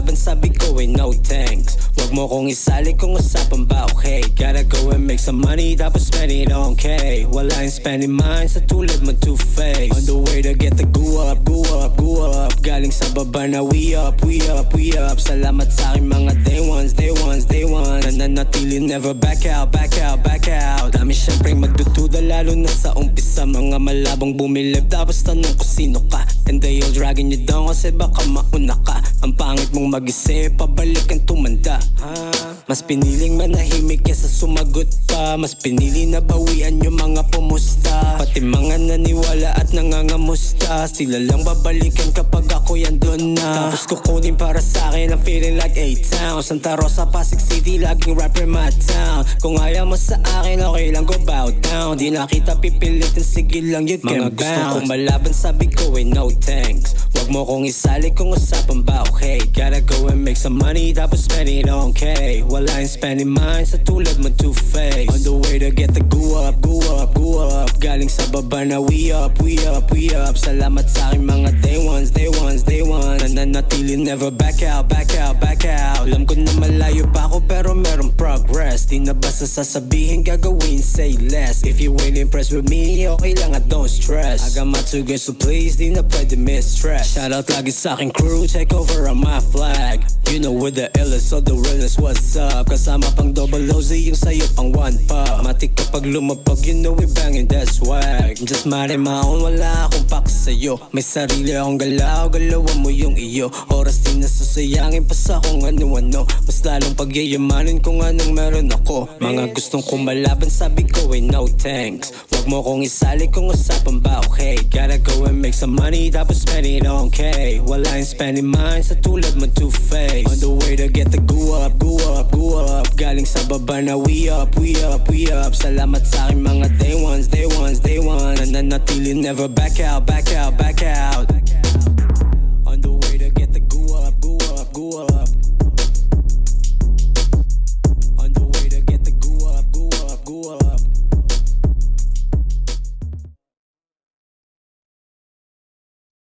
malaban sabi ko ay no thanks. Wag mo kong isali kung usapan ba okay. Gotta go and make some money tapos spend it on K. Wala yung spending mine sa tulad mo two-face. On the way to get the go up, go up, go up. Galing sa baba na we up, we up, we up. Salamat sa aking mga day ones, day ones, day ones. Nananatili never back out, back out, back out. Dami syempre magdududa lalo na sa umpisa. Mga malabang bumilib tapos tanong ko sino ka. And they all dragging you down kasi baka mauna ka. Ang pangit mong mag-isip, pabalik ang tumanda. Mas piniling manahimik kesa sumagot pa. Mas pinili na bawian yung mga pumusta. Pati mga naniwala at nangangamusta. Sila lang babalikan kapag ako yan doon na. Tapos kukunin para sa akin ang feeling like A-Town. Santa Rosa, Pasig City, laging rapper my town. Kung ayaw mo sa akin, okay lang go bow down. Di na kita pipilitin, sige lang you can bounce. Mga gusto kong malaban, sabi ko ay no thanks. Wag mo kong isali kung usapan ba okay. Gotta go and make some money tapos spend it on K. Wala yung spending mine sa tulad mo two-face. On the way to get the go up, go up, go up. Galing sa baba na we up, we up, we up. Salamat sa aking mga day ones, day ones, day ones. Nananatili never back out, back out, back out. Alam ko na malayo pa ako pero meron progress. Di na basta sasabihin gagawin, say less. If you ain't impressed with me, okay lang at don't stress. I got my two girls so please, di na pwede mistress. Shout out lagi sa aking crew, take over on my flag. You know we're the illest, so the realest, what's up? Kasama pang double OZ, yung sayo pang one pa. Matik kapag lumapag, you know we banging that swag. Just mare maon, wala akong pak sa'yo. May sarili akong galaw, galawan mo yung iyo. Oras din na susayangin pa sa kung ano-ano. Mas lalong pagyayamanin kung anong meron ako. Mga gustong kumalaban, sabi ko ay no thanks. Wag mo kong isali kung usapan ba okay. Gotta go and make some money tapos spend it on K. Wala yung spending mine sa tulad mo two-face. On the way to get the go up, go up, go up. Galing sa baba na we up, we up, we up. Salamat sa aking mga day ones, day ones, day ones. Nananatili never back out, back out, back out.